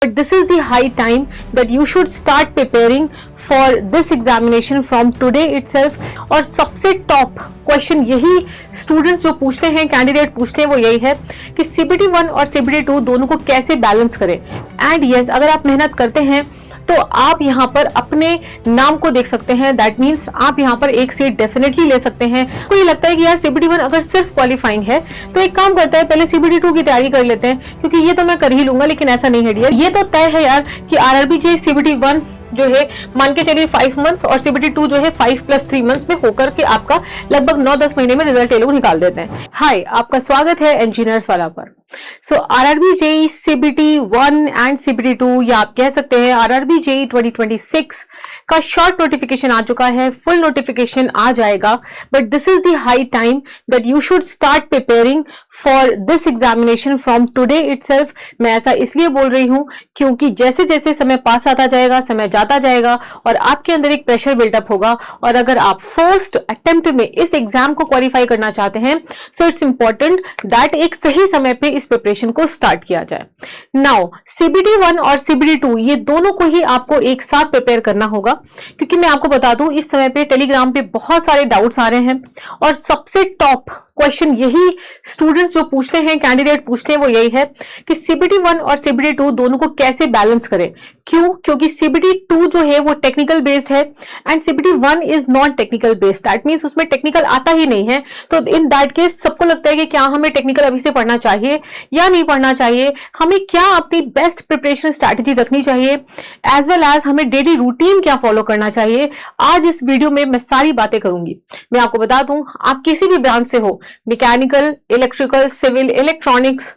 But this is the high time that you should start preparing for this examination from today itself. और सबसे top question यही students जो पूछते हैं, candidate पूछते हैं, वो यही है कि CBT 1 और CBT 2 दोनों को कैसे बैलेंस करें। एंड यस, अगर आप मेहनत करते हैं तो आप यहाँ पर अपने नाम को देख सकते हैं। दैट मीन्स आप यहाँ पर एक सीट डेफिनेटली ले सकते हैं। को ये लगता है कि यार CBT 1 अगर सिर्फ क्वालिफाइंग है तो एक काम करता है, पहले CBT 2 की तैयारी कर लेते हैं, क्योंकि ये तो मैं कर ही लूंगा। लेकिन ऐसा नहीं है डियर, ये तो तय है यार कि RRB जे CBT 1 जो है मान के चलिए 5 मंथ्स और CBT 2 जो है 5+3 मंथ्स में होकर के आपका लगभग 9-10 महीने में रिजल्ट ये लोग निकाल देते हैं। हाय, आपका स्वागत है इंजीनियर्स वाला पर। सो RRB JEE CBT 1 and CBT 2 या आप कह सकते हैं RRB JEE 2026 का शॉर्ट नोटिफिकेशन आ चुका है, फुल नोटिफिकेशन आ जाएगा। But this is the high time that you should start preparing for this examination from today itself. मैं ऐसा इसलिए बोल रही हूं क्योंकि जैसे जैसे समय पास आता जाएगा, समय जाता जाएगा और आपके अंदर एक प्रेशर बिल्टअप होगा। और अगर आप फर्स्ट अटेम्प्ट में इस एग्जाम को क्वालिफाई करना चाहते हैं, सो इट्स इंपॉर्टेंट दैट एक सही समय पे इस प्रिपरेशन को स्टार्ट किया जाए। नाउ CBT 1 और CBT 2 ये दोनों को ही आपको एक साथ प्रिपेयर करना होगा, क्योंकि मैं आपको बता दूं इस समय पे टेलीग्राम पे बहुत सारे डाउट्स आ रहे हैं और सबसे टॉप क्वेश्चन यही स्टूडेंट्स जो पूछते हैं, कैंडिडेट पूछते हैं, वो यही है कि CBT 1 और CBT 2 दोनों को कैसे बैलेंस करें। क्यों? क्योंकि CBT 2 जो है वो टेक्निकल बेस्ड है and CBT 1 is non technical based. That means उसमें टेक्निकल आता ही नहीं है। तो इन दैट केस सबको लगता है कि क्या हमें टेक्निकल अभी से पढ़ना चाहिए या नहीं पढ़ना चाहिए, हमें क्या अपनी बेस्ट प्रिपरेशन स्ट्रैटेजी रखनी चाहिए, एज वेल एज हमें डेली रूटीन क्या फॉलो करना चाहिए। आज इस वीडियो में मैं सारी बातें करूंगी। मैं आपको बता दूं, आप किसी भी ब्रांच से हो, मैकेनिकल, इलेक्ट्रिकल, सिविल, इलेक्ट्रॉनिक्स,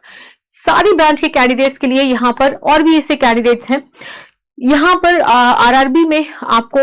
सारी ब्रांच के कैंडिडेट्स के लिए यहाँ पर और भी ऐसे कैंडिडेट्स हैं। यहाँ पर RRB में आपको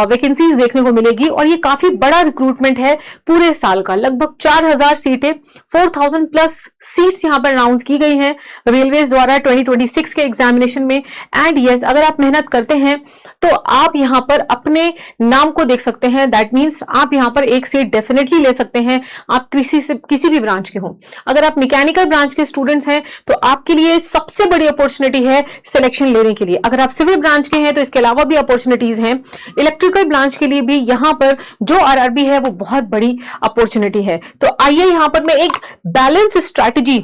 वैकेंसीज देखने को मिलेगी और ये काफी बड़ा रिक्रूटमेंट है पूरे साल का। लगभग 4000 सीटें, 4000 प्लस सीट्स यहाँ पर अनाउंस की गई हैं रेलवेज द्वारा 2026 के एग्जामिनेशन में। एंड यस, अगर आप मेहनत करते हैं तो आप यहाँ पर अपने नाम को देख सकते हैं। दैट मीन्स आप यहाँ पर एक सीट डेफिनेटली ले सकते हैं, आप किसी भी ब्रांच के हो। अगर आप मैकेनिकल ब्रांच के स्टूडेंट्स हैं तो आपके लिए सबसे बड़ी अपॉर्चुनिटी है सिलेक्शन लेने के लिए। अगर आप सिविल ब्रांच के हैं तो इसके अलावा भी अपॉर्चुनिटीज हैं। इलेक्ट्रिकल ब्रांच के लिए भी यहाँ पर जो RRB है वो बहुत बड़ी अपॉर्चुनिटी है। तो आइए यहाँ पर मैं एक balance strategy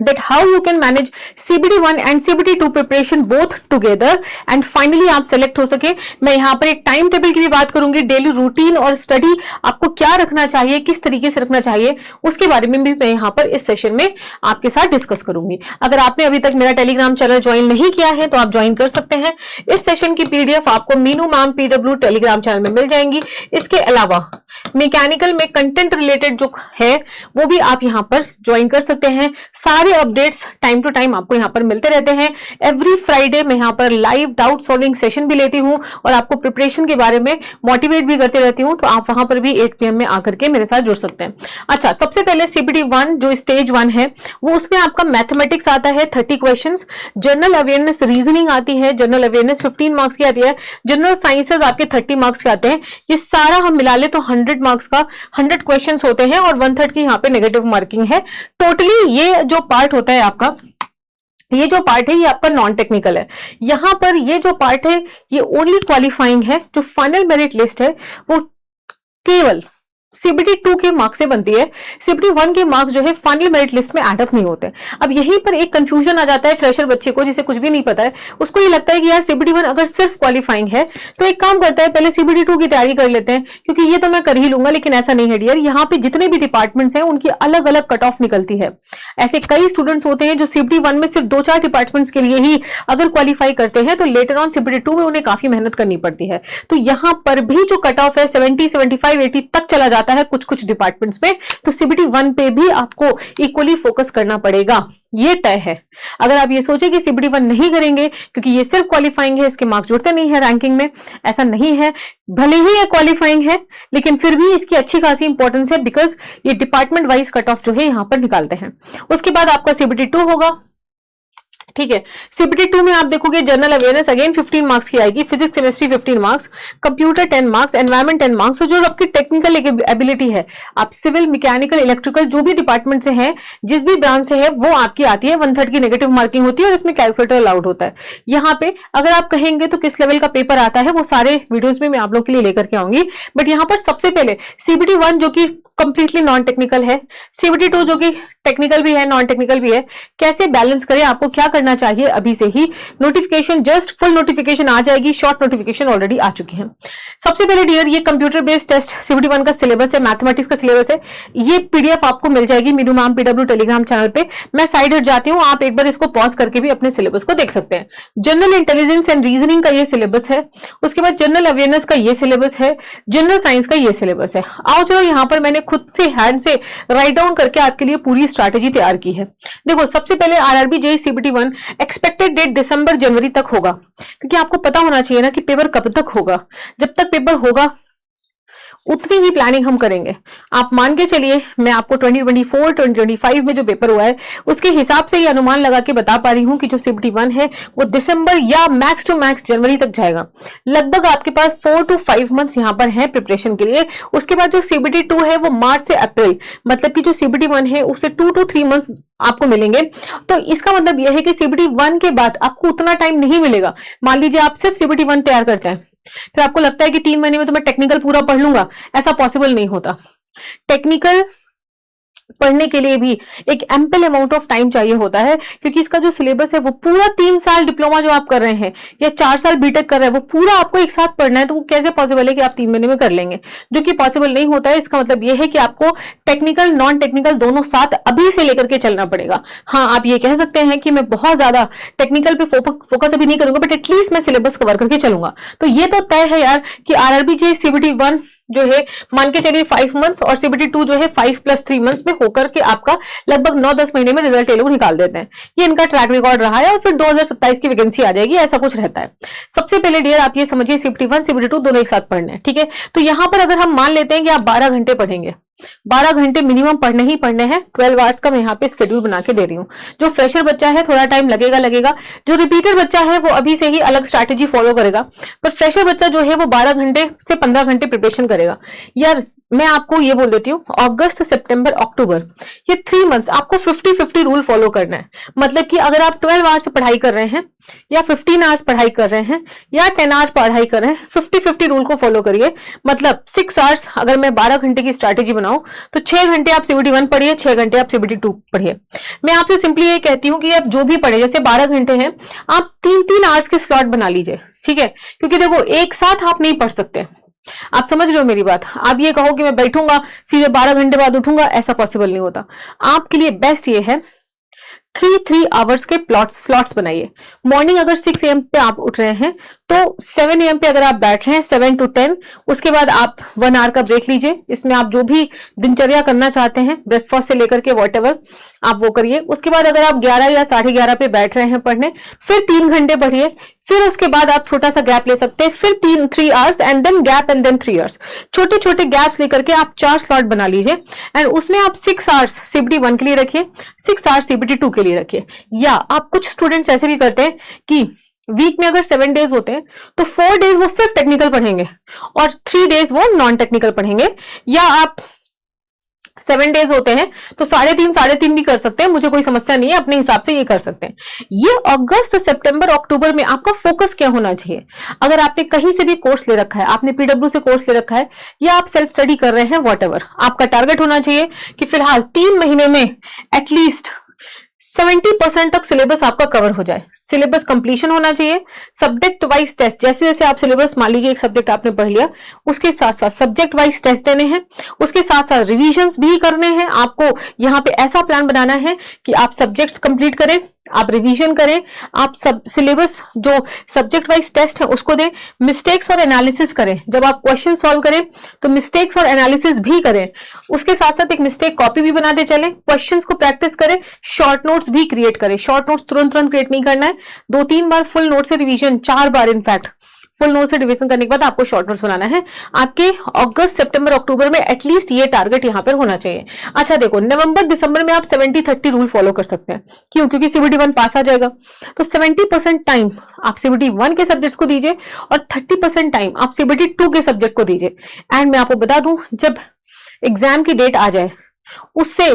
that how you can manage CBT 1 and CBT 2 preparation both together and finally आप select हो सके। मैं यहाँ पर एक टाइम टेबल की भी बात करूंगी, डेली रूटीन और स्टडी आपको क्या रखना चाहिए, किस तरीके से रखना चाहिए, उसके बारे में भी मैं यहाँ पर इस सेशन में आपके साथ डिस्कस करूंगी। अगर आपने अभी तक मेरा टेलीग्राम चैनल ज्वाइन नहीं किया है तो आप ज्वाइन कर सकते हैं। इस सेशन की PDF आपको Meenu ma'am PW Telegram channel में मिल जाएंगी। इसके अलावा मैकेनिकल में कंटेंट रिलेटेड जो है वो भी आप यहाँ पर ज्वाइन कर सकते हैं। सारे अपडेट्स टाइम टू टाइम आपको यहाँ पर मिलते रहते हैं। एवरी फ्राइडे मैं यहाँ पर लाइव डाउट सॉल्विंग सेशन भी लेती हूँ और आपको प्रिपरेशन के बारे में मोटिवेट भी करते रहती हूँ। तो आप वहां पर भी 8 PM में आकर के मेरे साथ जुड़ सकते हैं। अच्छा, सबसे पहले CBT 1 जो स्टेज 1 है वो उसमें आपका मैथमेटिक्स आता है 30 क्वेश्चन, जनरल अवेयरनेस रीजनिंग आती है, जनरल अवेयरनेस 15 मार्क्स की आती है, जनरल साइंसेज आपके 30 मार्क्स के आते हैं। ये सारा हम मिला ले तो 100 मार्क्स का 100 क्वेश्चंस होते हैं और 1/3 की यहाँ पे नेगेटिव मार्किंग है। टोटली ये जो पार्ट होता है आपका, ये जो पार्ट है ये आपका नॉन टेक्निकल है। यहां पर ये जो पार्ट है ये ओनली क्वालिफाइंग है। जो फाइनल मेरिट लिस्ट है वो केवल CBT 2 के मार्क्स से बनती है। CBT 1 के मार्क्स जो है फाइनल मेरिट लिस्ट में एड अप नहीं होते। अब यहीं पर एक कंफ्यूजन आ जाता है फ्रेशर बच्चे को, जिसे कुछ भी नहीं पता है। उसको ये लगता है कि यार CBT 1 अगर सिर्फ क्वालिफाइंग है तो एक काम करता है, पहले CBT 2 की तैयारी कर लेते हैं, क्योंकि ये तो मैं कर ही लूंगा। लेकिन ऐसा नहीं है डियर, यहाँ पे जितने भी डिपार्टमेंट्स हैं उनकी अलग अलग कट ऑफ निकलती है। ऐसे कई स्टूडेंट्स होते हैं जो CBT 1 में सिर्फ 2-4 डिपार्टमेंट्स के लिए ही अगर क्वालिफाई करते हैं तो लेटर ऑन CBT 2 में उन्हें काफी मेहनत करनी पड़ती है। तो यहाँ पर भी जो कट ऑफ है 70, 75, 80 तक चला जाता है कुछ कुछ डिपार्टमेंट्स में। तो CBT 1 पे भी आपको इक्वली फोकस करना पड़ेगा, ये तय है। अगर आप ये सोचे कि CBT 1 नहीं करेंगे क्योंकि ये सिर्फ क्वालिफाइंग है, इसके मार्क्स जुड़ते नहीं है रैंकिंग में, ऐसा नहीं है। भले ही ये क्वालिफाइंग है लेकिन फिर भी इसकी अच्छी खासी इंपॉर्टेंस है, बिकॉज ये डिपार्टमेंट वाइज कट ऑफ जो है यहाँ पर निकालते हैं। उसके बाद आपका CBT 2 होगा। ठीक है। सीबीटी 2 में आप देखोगे जनरल अवेयरनेस अगेन 15 मार्क्स की आएगी, physics chemistry 15 marks, computer 10 marks, environment 10 marks. और जो आपकी टेक्निकल एबिलिटी है, आप सिविल, मैकेनिकल, इलेक्ट्रिकल जो भी डिपार्टमेंट से हैं, जिस भी ब्रांच से है, वो आपकी आती है। 1/3 की नेगेटिव मार्किंग होती है और इसमें कैलकुलेटर अलाउड होता है। यहाँ पे अगर आप कहेंगे तो किस लेवल का पेपर आता है, वो सारे वीडियोज में मैं आप लोग के लिए लेकर के आऊंगी। बट यहाँ पर सबसे पहले सीबीटी 1 जो कि कंप्लीटली नॉन टेक्निकल है, सीबीटी 2 जो कि टेक्निकल भी है नॉन टेक्निकल भी है, कैसे बैलेंस करें, आपको क्या करना चाहिए अभी से ही। नोटिफिकेशन जस्ट फुल नोटिफिकेशन आ जाएगी, शॉर्ट नोटिफिकेशन ऑलरेडी आ चुकी है। सबसे पहले डियर, ये कंप्यूटर बेस्ड टेस्ट सीबीटी 1 का सिलेबस है, मैथमेटिक्स का सिलेबस है। ये पीडीएफ आपको मिल जाएगी Meenu ma'am PW Telegram channel पे। मैं साइड हट जाती हूँ, आप एक बार इसको पॉज करके भी अपने सिलेबस को देख सकते हैं। जनरल इंटेलिजेंस एंड रीजनिंग का ये सिलेबस है, उसके बाद जनरल अवेयरनेस का ये सिलेबस है, जनरल साइंस का ये सिलेबस है। आओ चलो, यहाँ पर मैंने खुद से हैंड से राइट डाउन करके आपके लिए पूरी स्ट्रैटेजी तैयार की है। देखो, सबसे पहले RRB JEE CBT 1 expected date दिसंबर जनवरी तक होगा, क्योंकि आपको पता होना चाहिए ना कि पेपर कब तक होगा। जब तक पेपर होगा उतनी ही प्लानिंग हम करेंगे। आप मान के चलिए, मैं आपको 2024 2025 में जो पेपर हुआ है उसके हिसाब से ये अनुमान लगा के बता पा रही हूं कि जो सीबीटी 1 है वो दिसंबर या मैक्स टू मैक्स जनवरी तक जाएगा। लगभग आपके पास 4 to 5 मंथ्स यहाँ पर है प्रिपरेशन के लिए। उसके बाद जो सीबीटी 2 है वो मार्च से अप्रैल, मतलब कि जो सीबीटी 1 है उससे 2 to 3 मंथ्स आपको मिलेंगे। तो इसका मतलब यह है कि सीबीटी 1 के बाद आपको उतना टाइम नहीं मिलेगा। मान लीजिए आप सिर्फ सीबीटी 1 तैयार करते हैं, फिर आपको लगता है कि 3 महीने में तो मैं टेक्निकल पूरा पढ़ लूंगा, ऐसा पॉसिबल नहीं होता। टेक्निकल पढ़ने के लिए भी एक एम्पल अमाउंट ऑफ टाइम चाहिए होता है, क्योंकि इसका जो सिलेबस है वो पूरा 3 साल डिप्लोमा जो आप कर रहे हैं या 4 साल बीटेक कर रहे हैं, वो पूरा आपको एक साथ पढ़ना है। तो वो कैसे पॉसिबल है कि आप 3 महीने में कर लेंगे, जो कि पॉसिबल नहीं होता है। इसका मतलब ये है कि आपको टेक्निकल नॉन टेक्निकल दोनों साथ अभी से लेकर के चलना पड़ेगा। हाँ, आप ये कह सकते हैं कि मैं बहुत ज्यादा टेक्निकल पे फोकस अभी नहीं करूंगा, बट एटलीस्ट मैं सिलेबस कवर करके चलूंगा। तो ये तो तय है यार कि आरआरबी जेईई सीबीटी 1 जो है मान के चलिए 5 मंथ्स और सीबीटी 2 जो है 5 + 3 मंथ्स में होकर के आपका लगभग 9-10 महीने में रिजल्ट ये लोग निकाल देते हैं। ये इनका ट्रैक रिकॉर्ड रहा है और फिर 2027 की वैकेंसी आ जाएगी, ऐसा कुछ रहता है। सबसे पहले डियर आप ये समझिए, सीबीटी 1 सीबीटी 2 दोनों एक साथ पढ़ने हैं, ठीक है। तो यहां पर अगर हम मान लेते हैं कि आप 12 घंटे पढ़ेंगे, 12 घंटे मिनिमम पढ़ने ही पढ़ने हैं। 12 आवर्स का मैं यहाँ पे स्केड्यूल बना के दे रही हूँ। जो फ्रेशर बच्चा है थोड़ा टाइम लगेगा। जो रिपीटर बच्चा है वो अभी से ही अलग स्ट्रैटेजी फॉलो करेगा, पर फ्रेशर बच्चा जो है वो 12 घंटे से 15 घंटे प्रिपरेशन करेगा। यार मैं आपको ये बोल देती हूँ, अगस्त सितंबर अक्टूबर ये 3 मंथ्स आपको 50-50 रूल फॉलो करना है। मतलब कि अगर आप 12 आवर्स पढ़ाई कर रहे हैं या 15 आवर्स पढ़ाई कर रहे हैं या 10 आवर्स पढ़ाई कर रहे हैं, 50-50 रूल को फॉलो करिए। मतलब 6 आवर्स अगर मैं 12 घंटे की स्ट्रैटेजी बनाऊं तो 6 घंटे आप सीबीटी 1 पढ़िए, 6 घंटे आप सीबीटी 2 पढ़िए। मैं आपसे सिंपली ये कहती हूं कि आप जो भी पढ़े, जैसे 12 घंटे हैं, आप 3-3 आवर्स के स्लॉट बना लीजिए, ठीक है। क्योंकि देखो एक साथ आप नहीं पढ़ सकते, आप समझ रहे हो मेरी बात। आप ये कहो कि मैं बैठूंगा सीधे 12 घंटे बाद उठूंगा, ऐसा पॉसिबल नहीं होता। आपके लिए बेस्ट ये है 3-3 आवर्स के स्लॉट्स बनाइए। मॉर्निंग अगर 6 AM पे आप उठ रहे हैं तो 7 AM पे अगर आप बैठ रहे हैं 7 to 10, उसके बाद आप 1 आवर का ब्रेक लीजिए। इसमें आप जो भी दिनचर्या करना चाहते हैं, ब्रेकफास्ट से लेकर के वॉटेवर, आप वो करिए। उसके बाद अगर आप 11 या 11:30 पे बैठ रहे हैं पढ़ने, फिर 3 घंटे पढ़िए। फिर उसके बाद आप छोटा सा गैप ले सकते हैं, फिर 3 hours and then gap and then 3 आवर्स। छोटे छोटे गैप्स लेकर के आप 4 स्लॉट बना लीजिए एंड उसमें आप 6 आवर्स सीबीटी 1 के लिए रखिए, 6 आवर्स सीबीटी 2 के लिए रखिए। या आप कुछ स्टूडेंट्स ऐसे भी करते हैं कि वीक में अगर 7 डेज होते हैं तो 4 डेज वो सिर्फ टेक्निकल पढ़ेंगे और 3 डेज वो नॉन टेक्निकल पढ़ेंगे। या आप 7 डेज होते हैं तो 3.5 भी कर सकते हैं, मुझे कोई समस्या नहीं है, अपने हिसाब से ये कर सकते हैं। ये अगस्त सितंबर अक्टूबर में आपका फोकस क्या होना चाहिए। अगर आपने कहीं से भी कोर्स ले रखा है, आपने पीडब्ल्यू से कोर्स ले रखा है या आप सेल्फ स्टडी कर रहे हैं, व्हाटएवर, आपका टारगेट होना चाहिए कि फिलहाल 3 महीने में एटलीस्ट 70% तक सिलेबस आपका कवर हो जाए। सिलेबस कंप्लीशन होना चाहिए। सब्जेक्ट वाइज टेस्ट, जैसे जैसे आप सिलेबस, मान लीजिए एक सब्जेक्ट आपने पढ़ लिया, उसके साथ साथ सब्जेक्ट वाइज टेस्ट देने हैं, उसके साथ साथ रिविजन्स भी करने हैं। आपको यहाँ पे ऐसा प्लान बनाना है कि आप सब्जेक्ट्स कंप्लीट करें, आप रिवीजन करें, आप सब सिलेबस जो सब्जेक्ट वाइज टेस्ट है उसको दें, मिस्टेक्स और एनालिसिस करें। जब आप क्वेश्चन सॉल्व करें तो मिस्टेक्स और एनालिसिस भी करें, उसके साथ साथ एक मिस्टेक कॉपी भी बनाते चलें, क्वेश्चंस को प्रैक्टिस करें, शॉर्ट नोट्स भी क्रिएट करें। शॉर्ट नोट्स तुरंत तुरंत क्रिएट नहीं करना है, 2-3 बार फुल नोट से रिवीजन, 4 बार इनफैक्ट फुल नोट्स से रिवीजन करने के बाद आपको शॉर्ट नोट्स बनाना है। आपके अगस्त सितंबर अक्टूबर में एटलीस्ट ये टारगेट यहाँ पर होना चाहिए। अच्छा देखो, नवंबर दिसंबर में आप 70-30 रूल फॉलो कर सकते हैं। क्यों? क्योंकि CBT 1 पास आ जाएगा, तो 70% टाइम आप CBT 1 के सब्जेक्ट्स को दीजिए और 30% टाइम आप CBT 2 के सब्जेक्ट को दीजिए। एंड मैं आपको बता दूं, जब एग्जाम की डेट आ जाए उससे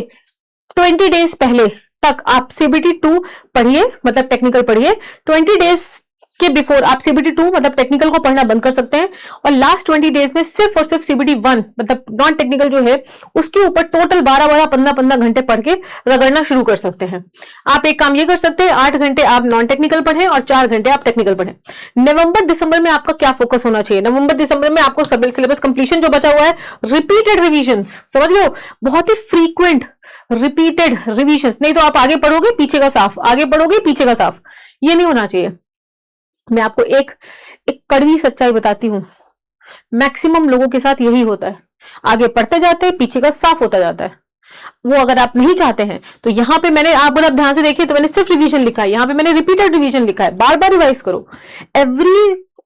20 डेज पहले तक आप CBT 2 पढ़िए, मतलब टेक्निकल पढ़िए। 20 डेज के बिफोर आप CBT 2 मतलब टेक्निकल को पढ़ना बंद कर सकते हैं, और लास्ट 20 डेज में सिर्फ और सिर्फ CBT 1 मतलब नॉन टेक्निकल जो है उसके ऊपर टोटल 12-12, 15-15 घंटे पढ़ के रगड़ना शुरू कर सकते हैं। आप एक काम ये कर सकते हैं, 8 घंटे आप नॉन टेक्निकल पढ़ें और 4 घंटे आप टेक्निकल पढ़ें। नवंबर दिसंबर में आपका क्या फोकस होना चाहिए? नवंबर दिसंबर में आपको सिलेबस कंप्लीशन जो बचा हुआ है, रिपीटेड रिविजन्स, समझ लो, बहुत ही फ्रीक्वेंट रिपीटेड रिविजन्स। नहीं तो आप आगे पढ़ोगे पीछे का साफ, आगे पढ़ोगे पीछे का साफ, ये नहीं होना चाहिए। मैं आपको एक कड़वी सच्चाई बताती हूं, मैक्सिमम लोगों के साथ यही होता है, आगे पढ़ते जाते हैं पीछे का साफ होता जाता है। वो अगर आप नहीं चाहते हैं तो यहां पे मैंने, आप अगर आप ध्यान से देखिए तो मैंने सिर्फ रिवीजन लिखा है, यहां पे मैंने रिपीटेड रिवीजन लिखा है। बार बार रिवाइज करो,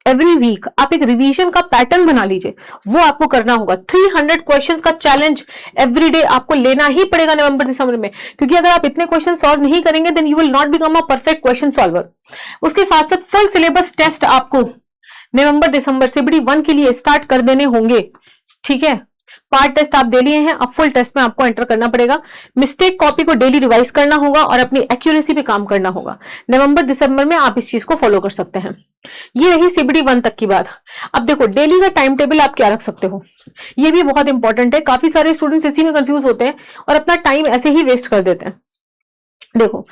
एवरी वीक आप एक रिवीजन का पैटर्न बना लीजिए, वो आपको करना होगा। 300 क्वेश्चंस का चैलेंज एवरी डे आपको लेना ही पड़ेगा नवंबर दिसंबर में, क्योंकि अगर आप इतने क्वेश्चन सॉल्व नहीं करेंगे then you will not become a perfect question solver. उसके साथ साथ फुल सिलेबस टेस्ट आपको नवंबर दिसंबर CBT 1 के लिए स्टार्ट कर देने होंगे, ठीक है। पार्ट टेस्ट आप दे लिए हैं, अब फुल टेस्ट में आपको एंटर करना पड़ेगा। मिस्टेक कॉपी को डेली रिवाइज करना होगा और अपनी एक्यूरेसी पे काम करना होगा। नवंबर दिसंबर में आप इस चीज को फॉलो कर सकते हैं। ये रही CBT 1 तक की बात। अब देखो, डेली का टाइम टेबल आप क्या रख सकते हो, ये भी बहुत इंपॉर्टेंट है। काफी सारे स्टूडेंट्स इसी में कंफ्यूज होते हैं और अपना टाइम ऐसे ही वेस्ट कर देते हैं। देखो,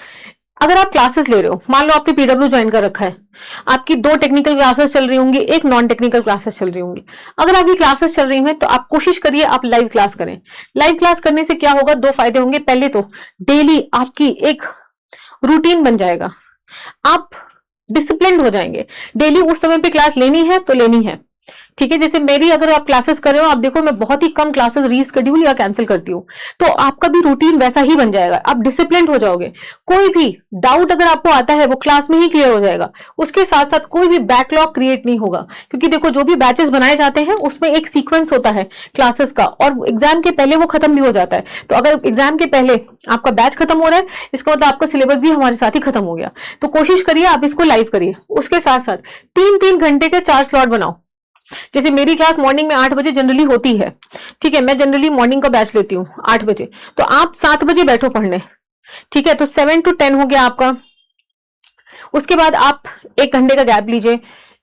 अगर आप क्लासेस ले रहे हो, मान लो आपने PW ज्वाइन कर रखा है, आपकी 2 टेक्निकल क्लासेस चल रही होंगी, 1 नॉन टेक्निकल क्लासेस चल रही होंगी। अगर आपकी क्लासेस चल रही हैं तो आप कोशिश करिए आप लाइव क्लास करें। लाइव क्लास करने से क्या होगा, 2 फायदे होंगे। पहले तो डेली आपकी एक रूटीन बन जाएगा, आप डिसिप्लिन्ड हो जाएंगे। डेली उस समय पे क्लास लेनी है तो लेनी है, ठीक है। जैसे मेरी अगर आप क्लासेस कर रहे हो, आप देखो मैं बहुत ही कम क्लासेस रीस्केड्यूल या कैंसिल करती हूँ, तो आपका भी रूटीन वैसा ही बन जाएगा, आप डिसिप्लिन हो जाओगे। कोई भी डाउट अगर आपको आता है वो क्लास में ही क्लियर हो जाएगा। उसके साथ साथ कोई भी बैकलॉग क्रिएट नहीं होगा, क्योंकि देखो जो भी बैचेस बनाए जाते हैं उसमें एक सीक्वेंस होता है क्लासेस का, और एग्जाम के पहले वो खत्म भी हो जाता है। तो अगर एग्जाम के पहले आपका बैच खत्म हो रहा है, इसका मतलब आपका सिलेबस भी हमारे साथ ही खत्म हो गया। तो कोशिश करिए आप इसको लाइव करिए। उसके साथ साथ 3-3 घंटे के 4 स्लॉट बनाओ। जैसे मेरी क्लास मॉर्निंग में 8 बजे जनरली होती है, ठीक है, मैं जनरली मॉर्निंग का बैच लेती हूँ 8 बजे, तो आप 7 बजे बैठो पढ़ने, ठीक है। तो 7 to 10 हो गया आपका। उसके बाद आप 1 घंटे का गैप लीजिए,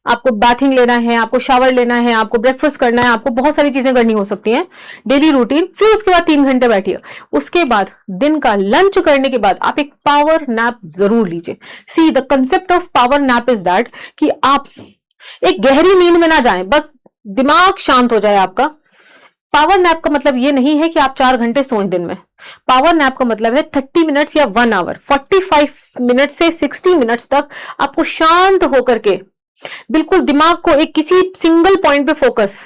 आपको बाथिंग लेना है, आपको शावर लेना है, आपको ब्रेकफास्ट करना है, आपको बहुत सारी चीजें करनी हो सकती हैं, डेली रूटीन। फिर उसके बाद 3 घंटे बैठिए। उसके बाद दिन का लंच करने के बाद आप एक पावर नैप जरूर लीजिए। See the concept of power nap is that कि आप एक गहरी नींद में ना जाएं, बस दिमाग शांत हो जाए आपका। पावर नैप का मतलब ये नहीं है कि आप 4 घंटे सोएं दिन में। पावर नैप का मतलब है 30 मिनट्स या 1 आवर, 45 मिनट से 60 मिनट्स तक आपको शांत होकर के बिल्कुल दिमाग को एक किसी सिंगल पॉइंट पे फोकस,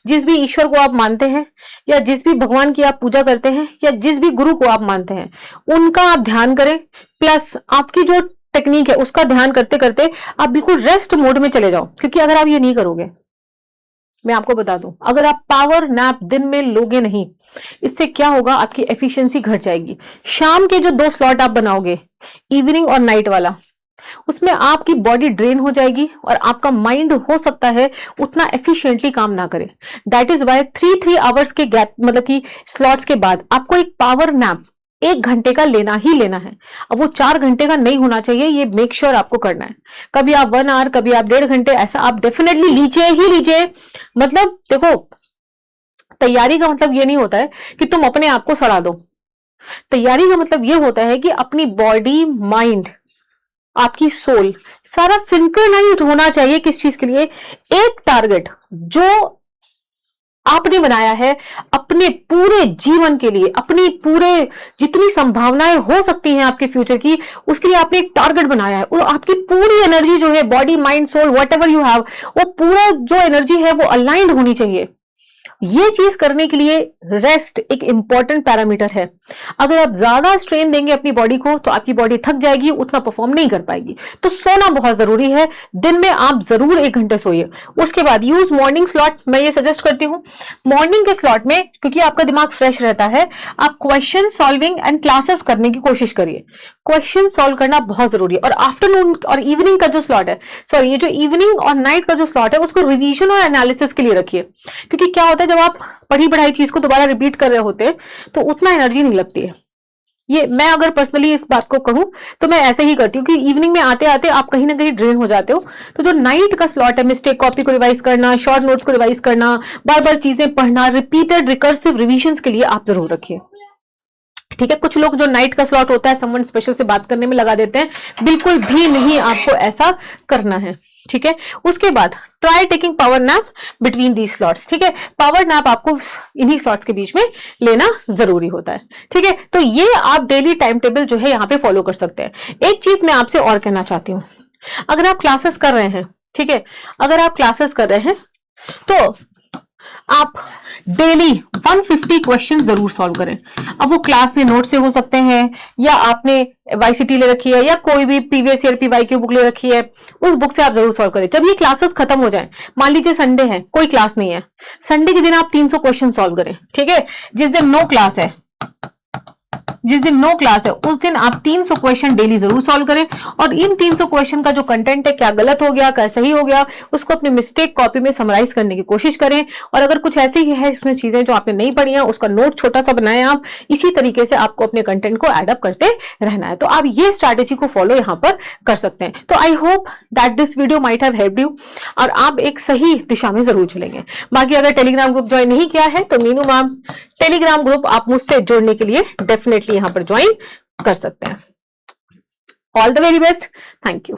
जिस भी ईश्वर को आप मानते हैं या जिस भी भगवान की आप पूजा करते हैं या जिस भी गुरु को आप मानते हैं उनका आप ध्यान करें, प्लस आपकी जो टेक्निक है उसका ध्यान करते करते आप बिल्कुल रेस्ट मोड में चले जाओ। क्योंकि अगर आप ये नहीं करोगे, मैं आपको बता दूं, अगर आप पावर नैप दिन में लोगे नहीं, इससे क्या होगा, आपकी एफिशिएंसी घट जाएगी। शाम के जो 2 स्लॉट आप बनाओगे, इवनिंग और नाइट वाला, उसमें आपकी बॉडी ड्रेन हो जाएगी और आपका माइंड हो सकता है उतना एफिशिएंटली काम ना करे। दैट इज वाई 3-3 आवर्स के गैप मतलब कि स्लॉट्स के बाद आपको एक पावर नैप 1 घंटे का लेना ही लेना है। अब वो 4 घंटे का नहीं होना चाहिए, ये मेक श्योर आपको करना है। कभी आप 1 आवर, कभी आप 1.5 घंटे, ऐसा आप डेफिनेटली लीजिए ही लीजिए। मतलब देखो, तैयारी का मतलब ये नहीं होता है कि तुम अपने आप को सड़ा दो। तैयारी का मतलब ये होता है कि अपनी बॉडी, माइंड, आपकी सोल सारा सिंक्रोनाइज्ड होना चाहिए। किस चीज के लिए? एक टारगेट जो आपने बनाया है अपने पूरे जीवन के लिए, अपनी पूरे जितनी संभावनाएं हो सकती हैं आपके फ्यूचर की, उसके लिए आपने एक टारगेट बनाया है। और आपकी पूरी एनर्जी जो है, body, mind, soul, whatever you have, वो पूरा जो एनर्जी है वो अलाइंड होनी चाहिए। ये चीज करने के लिए रेस्ट एक इंपॉर्टेंट पैरामीटर है। अगर आप ज्यादा स्ट्रेन देंगे अपनी बॉडी को तो आपकी बॉडी थक जाएगी, उतना परफॉर्म नहीं कर पाएगी। तो सोना बहुत जरूरी है, दिन में आप जरूर 1 घंटे सोइए। उसके बाद यूज मॉर्निंग स्लॉट, मैं ये सजेस्ट करती हूँ मॉर्निंग के स्लॉट में, क्योंकि आपका दिमाग फ्रेश रहता है, आप क्वेश्चन सॉल्विंग एंड क्लासेस करने की कोशिश करिए। क्वेश्चन सॉल्व करना बहुत जरूरी है। और आफ्टरनून और इवनिंग का जो स्लॉट है, सॉरी ये जो इवनिंग और नाइट का जो स्लॉट है, उसको रिवीजन और एनालिसिस के लिए रखिए। क्योंकि क्या होता है, जब आप पढ़ी पढ़ाई चीज को दोबारा रिपीट कर रहे होते हैं तो उतना एनर्जी नहीं लगती है। ये मैं अगर पर्सनली इस बात को कहूं तो मैं ऐसे ही करती हूँ कि इवनिंग में आते आते आप कहीं ना कहीं ड्रेन हो जाते हो। तो जो नाइट का स्लॉट है, मिस्टेक कॉपी को रिवाइज करना, शॉर्ट नोट्स को रिवाइज करना, बार बार चीजें पढ़ना, रिपीटेड रिकर्सिव रिविजन्स के लिए आप जरूर रखिए। ठीक है, कुछ लोग जो नाइट का स्लॉट होता है समवन स्पेशल से बात करने में लगा देते हैं, बिल्कुल भी नहीं, आपको ऐसा करना है। ठीक है, उसके बाद try taking power nap between the slots. ठीक है, पावर नैप आपको इन्हीं स्लॉट्स के बीच में लेना जरूरी होता है। ठीक है, तो ये आप डेली टाइम टेबल जो है यहाँ पे फॉलो कर सकते हैं। एक चीज मैं आपसे और कहना चाहती हूँ, अगर आप क्लासेस कर रहे हैं, ठीक है, अगर आप क्लासेस कर रहे हैं तो आप डेली 150 क्वेश्चन जरूर सॉल्व करें। अब वो क्लास से नोट से हो सकते हैं, या आपने वाईसीटी ले रखी है, या कोई भी प्रीवियस ईयर पीवाईक्यू बुक ले रखी है, उस बुक से आप जरूर सॉल्व करें। जब ये क्लासेस खत्म हो जाए, मान लीजिए संडे है, कोई क्लास नहीं है, संडे के दिन आप 300 क्वेश्चन सॉल्व करें। ठीक है, जिस दिन नो क्लास है, जिस दिन नो क्लास है उस दिन आप 300 क्वेश्चन डेली जरूर सॉल्व करें। और इन 300 क्वेश्चन का जो कंटेंट है, क्या गलत हो गया, क्या सही हो गया, उसको अपनी मिस्टेक कॉपी में समराइज करने की कोशिश करें। और अगर कुछ ऐसी ही है इसमें चीजें जो आपने नहीं पढ़ी हैं, उसका नोट छोटा सा बनाएं आप। इसी तरीके से आपको अपने कंटेंट को एडअप करते रहना है। तो आप ये स्ट्रैटेजी को फॉलो यहां पर कर सकते हैं। तो I hope that this video might have helped you, और आप एक सही दिशा में जरूर चलेंगे। बाकी अगर टेलीग्राम ग्रुप ज्वाइन नहीं किया है तो मीनू मैम टेलीग्राम ग्रुप आप मुझसे जुड़ने के लिए डेफिनेटली यहां पर ज्वाइन कर सकते हैं। All the very best, thank you.